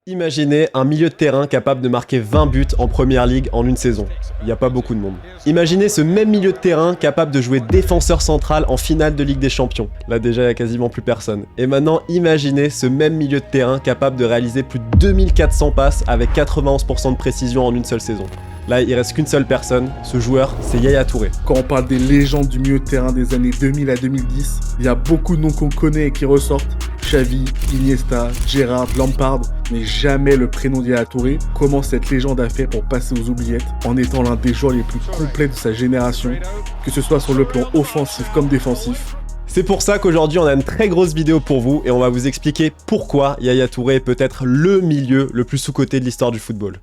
Imaginez un milieu de terrain capable de marquer 20 buts en Première Ligue en une saison. Il n'y a pas beaucoup de monde. Imaginez ce même milieu de terrain capable de jouer défenseur central en finale de Ligue des Champions. Là déjà, il n'y a quasiment plus personne. Et maintenant, imaginez ce même milieu de terrain capable de réaliser plus de 2400 passes avec 91% de précision en une seule saison. Là, il reste qu'une seule personne, ce joueur, c'est Yaya Touré. Quand on parle des légendes du milieu de terrain des années 2000 à 2010, il y a beaucoup de noms qu'on connaît et qui ressortent. Xavi, Iniesta, Gerrard, Lampard, mais jamais le prénom d'Yaya Touré. Comment cette légende a fait pour passer aux oubliettes en étant l'un des joueurs les plus complets de sa génération, que ce soit sur le plan offensif comme défensif. C'est pour ça qu'aujourd'hui on a une très grosse vidéo pour vous et on va vous expliquer pourquoi Yaya Touré est peut-être le milieu le plus sous-coté de l'histoire du football.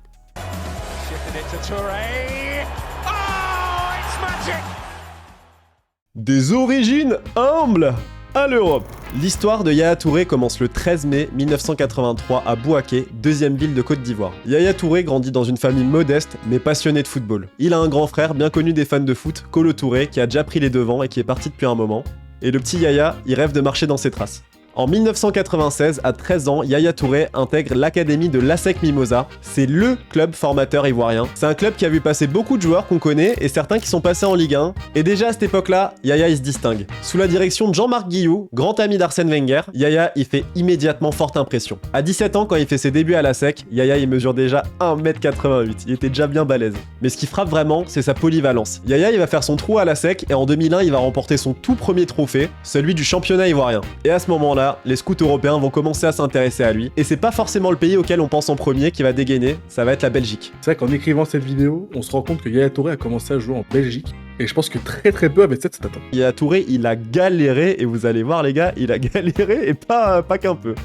Des origines humbles à l'Europe. L'histoire de Yaya Touré commence le 13 mai 1983 à Bouaké, deuxième ville de Côte d'Ivoire. Yaya Touré grandit dans une famille modeste mais passionnée de football. Il a un grand frère bien connu des fans de foot, Kolo Touré, qui a déjà pris les devants et qui est parti depuis un moment. Et le petit Yaya, il rêve de marcher dans ses traces. En 1996, à 13 ans, Yaya Touré intègre l'académie de l'ASEC Mimosa. C'est LE club formateur ivoirien. C'est un club qui a vu passer beaucoup de joueurs qu'on connaît et certains qui sont passés en Ligue 1. Et déjà à cette époque-là, Yaya il se distingue. Sous la direction de Jean-Marc Guillou, grand ami d'Arsène Wenger, Yaya il fait immédiatement forte impression. À 17 ans, quand il fait ses débuts à l'ASEC, Yaya il mesure déjà 1m88. Il était déjà bien balèze. Mais ce qui frappe vraiment, c'est sa polyvalence. Yaya il va faire son trou à l'ASEC et en 2001, il va remporter son tout premier trophée, celui du championnat ivoirien. Et à ce moment-là, les scouts européens vont commencer à s'intéresser à lui. Et c'est pas forcément le pays auquel on pense en premier qui va dégainer, ça va être la Belgique. C'est vrai qu'en écrivant cette vidéo, on se rend compte que Yaya Touré a commencé à jouer en Belgique. Et je pense que très peu avec cette stat. Yaya Touré, il a galéré, et vous allez voir les gars, il a galéré et pas qu'un peu.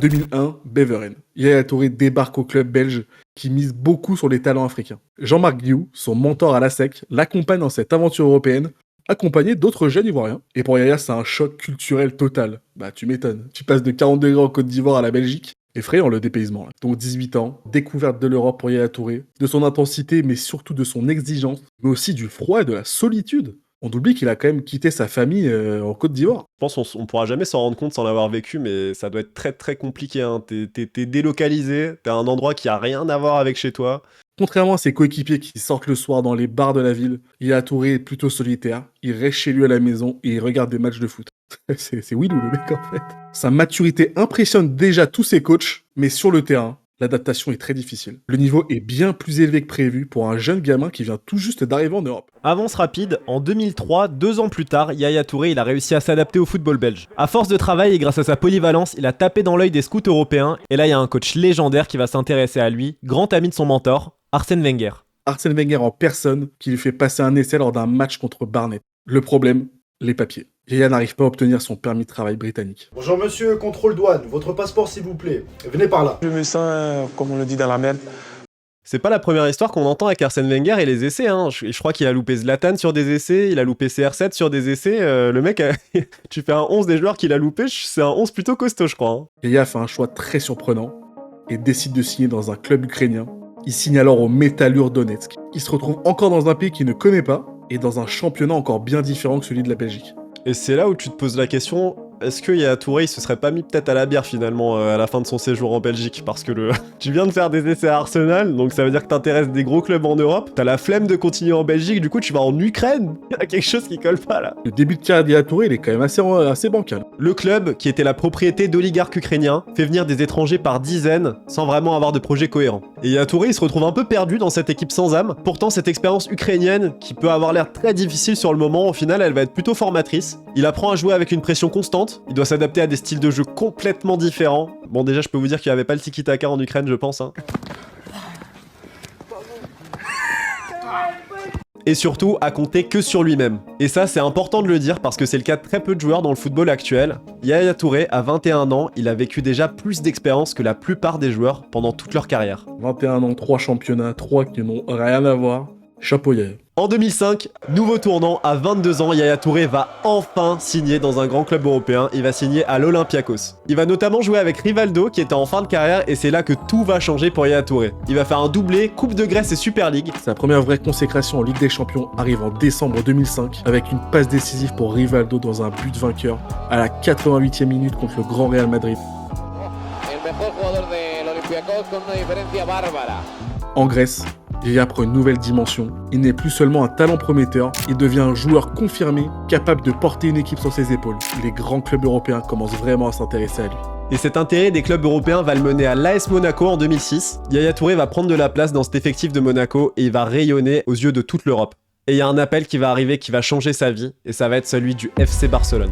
2001, Beveren. Yaya Touré débarque au club belge qui mise beaucoup sur les talents africains. Jean-Marc Guillou, son mentor à l'ASEC, l'accompagne dans cette aventure européenne, accompagné d'autres jeunes ivoiriens. Et pour Yaya, c'est un choc culturel total. Bah tu m'étonnes, tu passes de 40 degrés en Côte d'Ivoire à la Belgique. Effrayant le dépaysement là. Donc 18 ans, découverte de l'Europe pour Yaya Touré, de son intensité mais surtout de son exigence, mais aussi du froid et de la solitude. On oublie qu'il a quand même quitté sa famille en Côte d'Ivoire. Je pense qu'on pourra jamais s'en rendre compte sans l'avoir vécu, mais ça doit être très compliqué. Hein. T'es délocalisé, t'es à un endroit qui a rien à voir avec chez toi. Contrairement à ses coéquipiers qui sortent le soir dans les bars de la ville, Yaya Touré est plutôt solitaire. Il reste chez lui à la maison et il regarde des matchs de foot. c'est Willou le mec en fait. Sa maturité impressionne déjà tous ses coachs, mais sur le terrain, l'adaptation est très difficile. Le niveau est bien plus élevé que prévu pour un jeune gamin qui vient tout juste d'arriver en Europe. Avance rapide, en 2003, 2 ans plus tard, Yaya Touré il a réussi à s'adapter au football belge. À force de travail et grâce à sa polyvalence, il a tapé dans l'œil des scouts européens, et là il y a un coach légendaire qui va s'intéresser à lui, grand ami de son mentor, Arsène Wenger. Arsène Wenger en personne qui lui fait passer un essai lors d'un match contre Barnet. Le problème, les papiers. Yaya n'arrive pas à obtenir son permis de travail britannique. Bonjour monsieur, contrôle douane, votre passeport s'il vous plaît. Venez par là. Je me sens, comme on le dit, dans la merde. C'est pas la première histoire qu'on entend avec Arsène Wenger et les essais. Hein. Je crois qu'il a loupé Zlatan sur des essais, il a loupé CR7 sur des essais. Le mec, tu fais un 11 des joueurs qu'il a loupé, c'est un 11 plutôt costaud, je crois. Hein. Yaya fait un choix très surprenant et décide de signer dans un club ukrainien. Il signe alors au Metalurg Donetsk. Il se retrouve encore dans un pays qu'il ne connaît pas et dans un championnat encore bien différent que celui de la Belgique. Et c'est là où tu te poses la question, est-ce que Yaya Touré il se serait pas mis peut-être à la bière finalement à la fin de son séjour en Belgique? Parce que tu viens de faire des essais à Arsenal, donc ça veut dire que t'intéresses des gros clubs en Europe, t'as la flemme de continuer en Belgique, du coup tu vas en Ukraine. Il y a quelque chose qui colle pas là. Le début de carrière d'Yaya Touré, il est quand même assez bancal. Le club, qui était la propriété d'oligarques ukrainiens, fait venir des étrangers par dizaines sans vraiment avoir de projet cohérent. Et Yaya Touré il se retrouve un peu perdu dans cette équipe sans âme. Pourtant cette expérience ukrainienne, qui peut avoir l'air très difficile sur le moment, au final elle va être plutôt formatrice. Il apprend à jouer avec une pression constante, il doit s'adapter à des styles de jeu complètement différents. Bon déjà je peux vous dire qu'il n'y avait pas le tiki-taka en Ukraine je pense. Hein. Et surtout à compter que sur lui-même. Et ça c'est important de le dire parce que c'est le cas de très peu de joueurs dans le football actuel. Yaya Touré, à 21 ans, il a vécu déjà plus d'expérience que la plupart des joueurs pendant toute leur carrière. 21 ans, 3 championnats, 3 qui n'ont rien à voir. Chapeau Yaya. En 2005, nouveau tournant, à 22 ans, Yaya Touré va enfin signer dans un grand club européen, il va signer à l'Olympiakos. Il va notamment jouer avec Rivaldo qui était en fin de carrière et c'est là que tout va changer pour Yaya Touré. Il va faire un doublé, Coupe de Grèce et Super League. Sa première vraie consécration en Ligue des Champions arrive en décembre 2005 avec une passe décisive pour Rivaldo dans un but vainqueur à la 88e minute contre le Grand Real Madrid. mejor jugador del Olympiacos con una diferencia bárbara. En Grèce, Yaya prend une nouvelle dimension. Il n'est plus seulement un talent prometteur, il devient un joueur confirmé, capable de porter une équipe sur ses épaules. Les grands clubs européens commencent vraiment à s'intéresser à lui. Et cet intérêt des clubs européens va le mener à l'AS Monaco en 2006. Yaya Touré va prendre de la place dans cet effectif de Monaco et il va rayonner aux yeux de toute l'Europe. Et il y a un appel qui va arriver qui va changer sa vie, et ça va être celui du FC Barcelone.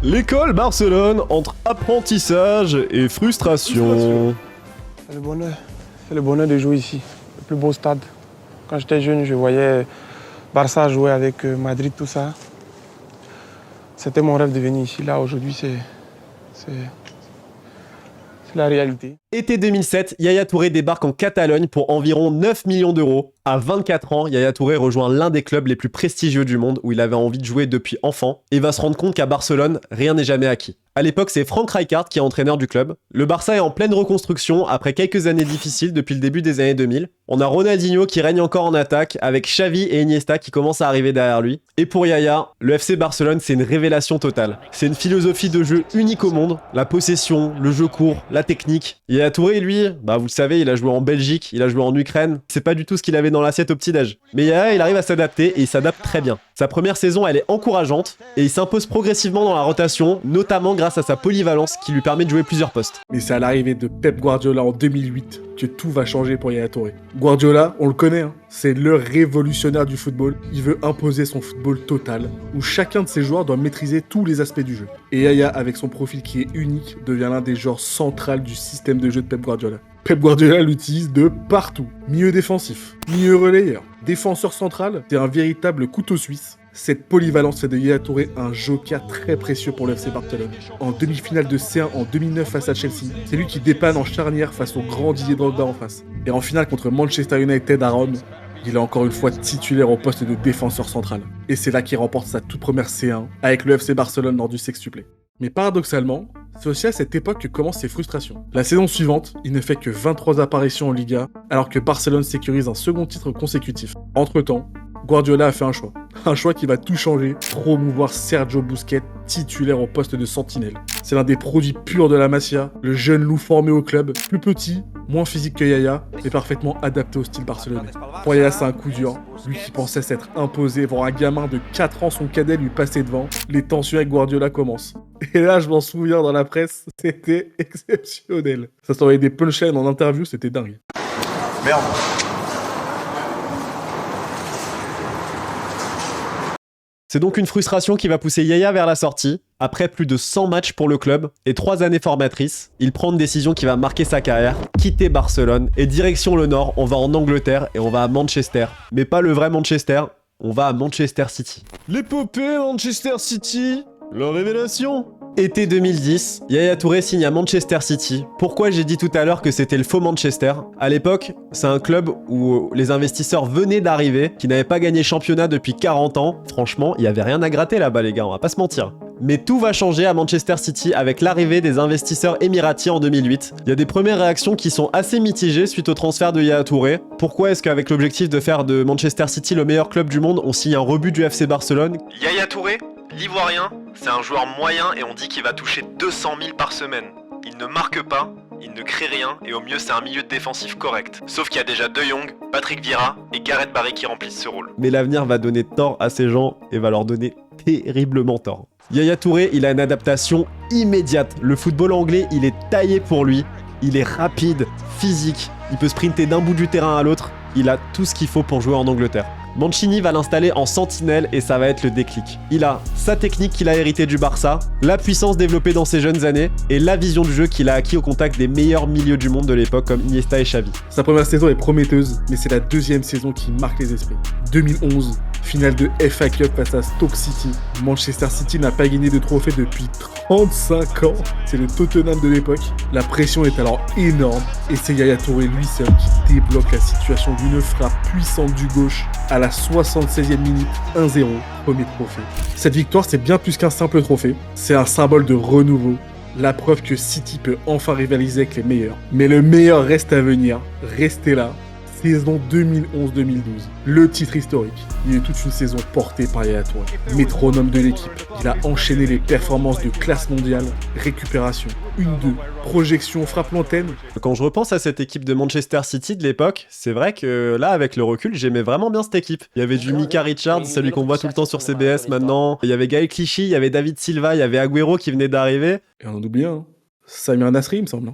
L'école Barcelone entre apprentissage et frustration. C'est le bonheur de jouer ici, le plus beau stade. Quand j'étais jeune, je voyais Barça jouer avec Madrid, tout ça. C'était mon rêve de venir ici. Là, aujourd'hui, c'est la réalité. Été 2007, Yaya Touré débarque en Catalogne pour environ 9 millions d'euros. À 24 ans, Yaya Touré rejoint l'un des clubs les plus prestigieux du monde où il avait envie de jouer depuis enfant et va se rendre compte qu'à Barcelone, rien n'est jamais acquis. À l'époque, c'est Frank Rijkaard qui est entraîneur du club. Le Barça est en pleine reconstruction après quelques années difficiles depuis le début des années 2000. On a Ronaldinho qui règne encore en attaque avec Xavi et Iniesta qui commencent à arriver derrière lui. Et pour Yaya, le FC Barcelone, c'est une révélation totale. C'est une philosophie de jeu unique au monde. La possession, le jeu court, la technique. Yaya Touré, lui, vous le savez, il a joué en Belgique, il a joué en Ukraine. C'est pas du tout ce qu'il avait dans l'assiette au petit-déj. Mais Yaya, il arrive à s'adapter et il s'adapte très bien. Sa première saison, elle est encourageante et il s'impose progressivement dans la rotation, notamment grâce à sa polyvalence qui lui permet de jouer plusieurs postes. Mais c'est à l'arrivée de Pep Guardiola en 2008 que tout va changer pour Yaya Touré. Guardiola, on le connaît, c'est le révolutionnaire du football. Il veut imposer son football total, où chacun de ses joueurs doit maîtriser tous les aspects du jeu. Et Yaya, avec son profil qui est unique, devient l'un des genres centrales du système de jeu de Pep Guardiola. Pep Guardiola l'utilise de partout. Milieu défensif, milieu relayeur, défenseur central, c'est un véritable couteau suisse. Cette polyvalence fait de Yaya Touré un joker très précieux pour le FC Barcelone. En demi-finale de C1 en 2009 face à Chelsea, c'est lui qui dépanne en charnière face au grand Didier Drogba en face. Et en finale contre Manchester United à Rome, il est encore une fois titulaire au poste de défenseur central. Et c'est là qu'il remporte sa toute première C1 avec le FC Barcelone lors du sextuplé. Mais paradoxalement, c'est aussi à cette époque que commencent ses frustrations. La saison suivante, il ne fait que 23 apparitions en Liga, alors que Barcelone sécurise un second titre consécutif. Entre-temps, Guardiola a fait un choix qui va tout changer, promouvoir Sergio Busquets, titulaire au poste de sentinelle. C'est l'un des produits purs de la Masia, le jeune loup formé au club, plus petit, moins physique que Yaya, mais parfaitement adapté au style barcelonais. Pour Yaya, c'est un coup dur, lui qui pensait s'être imposé, voir un gamin de 4 ans son cadet lui passer devant, les tensions avec Guardiola commencent. Et là, je m'en souviens dans la presse, c'était exceptionnel. Ça s'envoyait des punchlines en interview, c'était dingue. Merde. C'est donc une frustration qui va pousser Yaya vers la sortie. Après plus de 100 matchs pour le club et 3 années formatrices, il prend une décision qui va marquer sa carrière, quitter Barcelone et direction le nord, on va en Angleterre et on va à Manchester. Mais pas le vrai Manchester, on va à Manchester City. L'épopée Manchester City, la révélation. Été 2010, Yaya Touré signe à Manchester City. Pourquoi j'ai dit tout à l'heure que c'était le faux Manchester? À l'époque, c'est un club où les investisseurs venaient d'arriver, qui n'avaient pas gagné championnat depuis 40 ans. Franchement, il n'y avait rien à gratter là-bas les gars, on va pas se mentir. Mais tout va changer à Manchester City avec l'arrivée des investisseurs émiratis en 2008. Il y a des premières réactions qui sont assez mitigées suite au transfert de Yaya Touré. Pourquoi est-ce qu'avec l'objectif de faire de Manchester City le meilleur club du monde, on signe un rebut du FC Barcelone? Yaya Touré, l'Ivoirien, c'est un joueur moyen et on dit qu'il va toucher 200 000 par semaine. Il ne marque pas, il ne crée rien et au mieux c'est un milieu défensif correct. Sauf qu'il y a déjà De Jong, Patrick Vieira et Gareth Barry qui remplissent ce rôle. Mais l'avenir va donner tort à ces gens et va leur donner terriblement tort. Yaya Touré, il a une adaptation immédiate. Le football anglais, il est taillé pour lui. Il est rapide, physique, il peut sprinter d'un bout du terrain à l'autre. Il a tout ce qu'il faut pour jouer en Angleterre. Mancini va l'installer en sentinelle et ça va être le déclic. Il a sa technique qu'il a héritée du Barça, la puissance développée dans ses jeunes années et la vision du jeu qu'il a acquis au contact des meilleurs milieux du monde de l'époque comme Iniesta et Xavi. Sa première saison est prometteuse, mais c'est la deuxième saison qui marque les esprits. 2011, finale de FA Cup face à Stoke City. Manchester City n'a pas gagné de trophée depuis 35 ans. C'est le Tottenham de l'époque. La pression est alors énorme et c'est Yaya Touré lui seul qui débloque la situation d'une frappe puissante du gauche à la 76e minute, 1-0, premier trophée. Cette victoire, c'est bien plus qu'un simple trophée. C'est un symbole de renouveau. La preuve que City peut enfin rivaliser avec les meilleurs. Mais le meilleur reste à venir. Restez là, Saison 2011-2012, le titre historique. Il y a eu toute une saison portée par Yaya Touré. Métronome de l'équipe, il a enchaîné les performances de classe mondiale, récupération, 1-2, projection, frappe l'antenne. Quand je repense à cette équipe de Manchester City de l'époque, c'est vrai que là, avec le recul, j'aimais vraiment bien cette équipe. Il y avait du Micah Richards, celui qu'on voit tout le temps sur CBS maintenant. Il y avait Gaël Clichy, il y avait David Silva, il y avait Agüero qui venait d'arriver. Et on en oublie un, Samir Nasri, il me semble.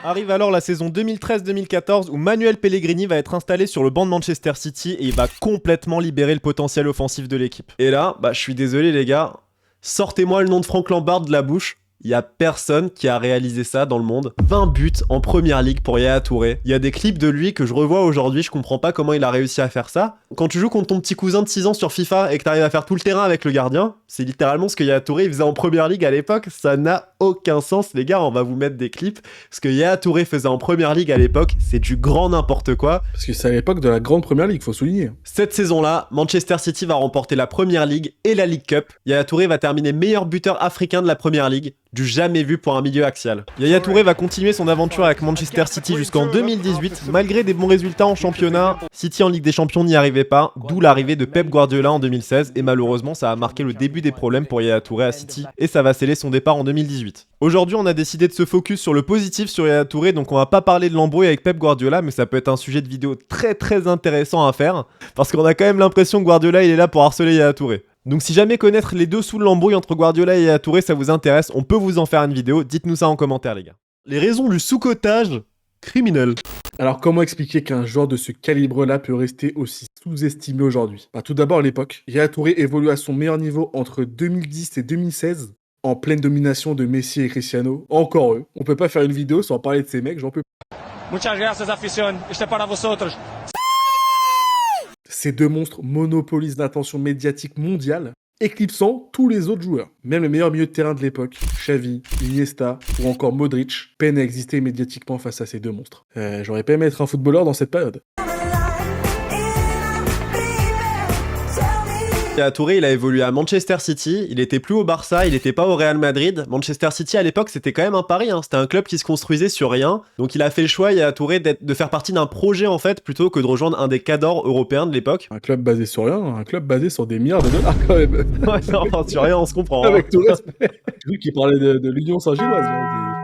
Arrive alors la saison 2013-2014 où Manuel Pellegrini va être installé sur le banc de Manchester City et il va complètement libérer le potentiel offensif de l'équipe. Et là, je suis désolé les gars, sortez-moi le nom de Frank Lampard de la bouche. Il y a personne qui a réalisé ça dans le monde. 20 buts en première ligue pour Yaya Touré. Il y a des clips de lui que je revois aujourd'hui, je comprends pas comment il a réussi à faire ça. Quand tu joues contre ton petit cousin de 6 ans sur FIFA et que t'arrives à faire tout le terrain avec le gardien, c'est littéralement ce que Yaya Touré faisait en première ligue à l'époque. Ça n'a aucun sens les gars, on va vous mettre des clips. Ce que Yaya Touré faisait en première ligue à l'époque, c'est du grand n'importe quoi. Parce que c'est à l'époque de la grande première ligue, faut souligner. Cette saison-là, Manchester City va remporter la première ligue et la League Cup. Yaya Touré va terminer meilleur buteur africain de la première ligue. Du jamais vu pour un milieu axial. Yaya Touré va continuer son aventure avec Manchester City jusqu'en 2018. Malgré des bons résultats en championnat, City en Ligue des Champions n'y arrivait pas, d'où l'arrivée de Pep Guardiola en 2016 et malheureusement ça a marqué le début des problèmes pour Yaya Touré à City et ça va sceller son départ en 2018. Aujourd'hui on a décidé de se focus sur le positif sur Yaya Touré, donc on va pas parler de l'embrouille avec Pep Guardiola mais ça peut être un sujet de vidéo très intéressant à faire parce qu'on a quand même l'impression que Guardiola il est là pour harceler Yaya Touré. Donc si jamais connaître les dessous de l'embrouille entre Guardiola et Yaya Touré ça vous intéresse, on peut vous en faire une vidéo, dites-nous ça en commentaire les gars. Les raisons du sous-cotage criminel. Alors comment expliquer qu'un joueur de ce calibre-là peut rester aussi sous-estimé aujourd'hui ? Tout d'abord à l'époque, Yaya Touré évolue à son meilleur niveau entre 2010 et 2016, en pleine domination de Messi et Cristiano. Encore eux, on peut pas faire une vidéo sans parler de ces mecs, j'en peux pas. Muchas gracias, afición. Este es para vosotros. Ces deux monstres monopolisent l'attention médiatique mondiale, éclipsant tous les autres joueurs. Même les meilleurs milieux de terrain de l'époque, Xavi, Iniesta ou encore Modric, peinent à exister médiatiquement face à ces deux monstres. J'aurais pas aimé être un footballeur dans cette période. Yaya Touré, il a évolué à Manchester City, il était plus au Barça, il était pas au Real Madrid. Manchester City à l'époque c'était quand même un pari, c'était un club qui se construisait sur rien. Donc il a fait le choix, Yaya Touré, de faire partie d'un projet en fait, plutôt que de rejoindre un des cadors européens de l'époque. Un club basé sur rien, un club basé sur des milliards de dollars quand même. Ouais, non, enfin, sur rien on se comprend. Avec tout respect. J'ai cru qu'il parlait de l'Union Saint-Gilloise.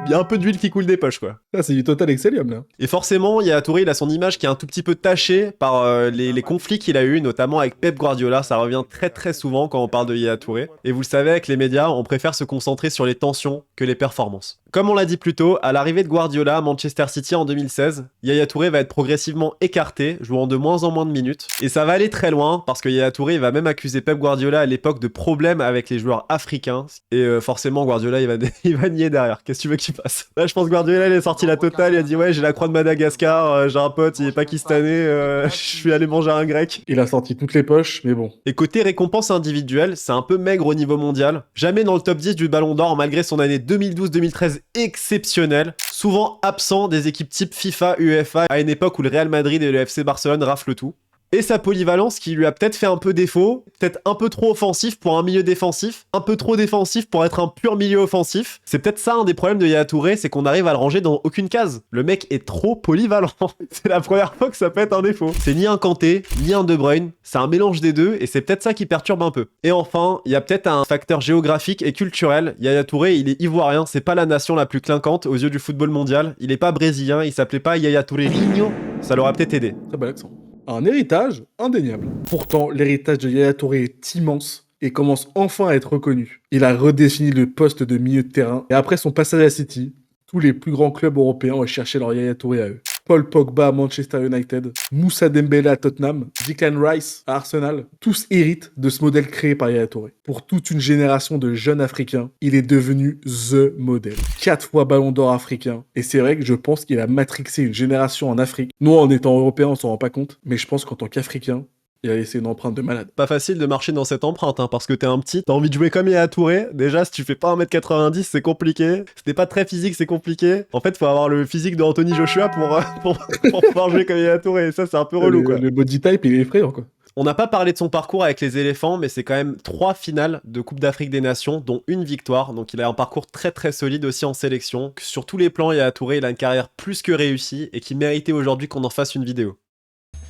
Il y a un peu d'huile qui coule des poches quoi. Ah, c'est du Total Excellium là. Et forcément, Yaya Touré, il a son image qui est un tout petit peu tachée par les conflits qu'il a eu, notamment avec Pep Guardiola. Ça revient très souvent quand on parle de Yaya Touré. Et vous le savez, avec les médias, on préfère se concentrer sur les tensions que les performances. Comme on l'a dit plus tôt, à l'arrivée de Guardiola à Manchester City en 2016, Yaya Touré va être progressivement écarté, jouant de moins en moins de minutes. Et ça va aller très loin, parce que Yaya Touré va même accuser Pep Guardiola à l'époque de problèmes avec les joueurs africains. Et forcément, Guardiola, il va nier derrière. Qu'est-ce que tu veux qu'il fasse ? Là, je pense que Guardiola, il est sorti la totale, il a dit « Ouais, j'ai la croix de Madagascar, j'ai un pote, il est pakistanais, je suis allé manger un grec. » Il a sorti toutes les poches, mais bon. Et côté récompense individuelle, c'est un peu maigre au niveau mondial. Jamais dans le top 10 du Ballon d'Or, malgré son année 2012-2013 exceptionnelle. Souvent absent des équipes type FIFA, UEFA, à une époque où le Real Madrid et le FC Barcelone raflent tout. Et sa polyvalence qui lui a peut-être fait un peu défaut, peut-être un peu trop offensif pour un milieu défensif, un peu trop défensif pour être un pur milieu offensif. C'est peut-être ça un des problèmes de Yaya Touré, c'est qu'on arrive à le ranger dans aucune case. Le mec est trop polyvalent. C'est la première fois que ça peut être un défaut. C'est ni un Kanté, ni un De Bruyne, c'est un mélange des deux et c'est peut-être ça qui perturbe un peu. Et enfin, il y a peut-être un facteur géographique et culturel. Yaya Touré, il est ivoirien, c'est pas la nation la plus clinquante aux yeux du football mondial. Il est pas brésilien, il s'appelait pas Yaya Touré-Rinho, ça l'aurait peut-être aidé. Très bel accent. Un héritage indéniable. Pourtant, l'héritage de Yaya Touré est immense et commence enfin à être reconnu. Il a redéfini le poste de milieu de terrain et après son passage à City, tous les plus grands clubs européens ont cherché leur Yaya Touré à eux. Paul Pogba à Manchester United, Moussa Dembélé à Tottenham, Declan Rice à Arsenal, tous héritent de ce modèle créé par Yaya Touré. Pour toute une génération de jeunes Africains, il est devenu THE modèle. 4 fois Ballon d'Or africain. Et c'est vrai que je pense qu'il a matrixé une génération en Afrique. Nous, en étant européens, on s'en rend pas compte, mais je pense qu'en tant qu'Africain, il a laissé une empreinte de malade. Pas facile de marcher dans cette empreinte, parce que t'es un petit, t'as envie de jouer comme Yaya Touré. Déjà, si tu fais pas 1m90, c'est compliqué. Si t'es pas très physique, c'est compliqué. En fait, faut avoir le physique de Anthony Joshua pour pouvoir jouer comme Yaya Touré. Et ça, c'est un peu relou, quoi. Le body type, il est effrayant, quoi. On n'a pas parlé de son parcours avec les éléphants, mais c'est quand même 3 finales de Coupe d'Afrique des Nations, dont une victoire. Donc il a un parcours très très solide aussi en sélection. Sur tous les plans, Yaya Touré, il a une carrière plus que réussie et qui méritait aujourd'hui qu'on en fasse une vidéo.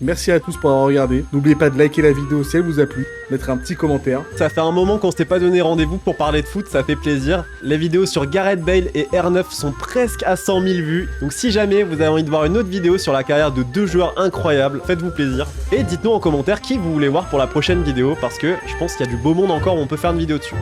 Merci à tous pour avoir regardé. N'oubliez pas de liker la vidéo si elle vous a plu, mettre un petit commentaire. Ça fait un moment qu'on s'était pas donné rendez-vous pour parler de foot, ça fait plaisir. Les vidéos sur Gareth Bale et R9 sont presque à 100 000 vues. Donc si jamais vous avez envie de voir une autre vidéo sur la carrière de 2 joueurs incroyables, faites-vous plaisir. Et dites-nous en commentaire qui vous voulez voir pour la prochaine vidéo, parce que je pense qu'il y a du beau monde encore où on peut faire une vidéo dessus.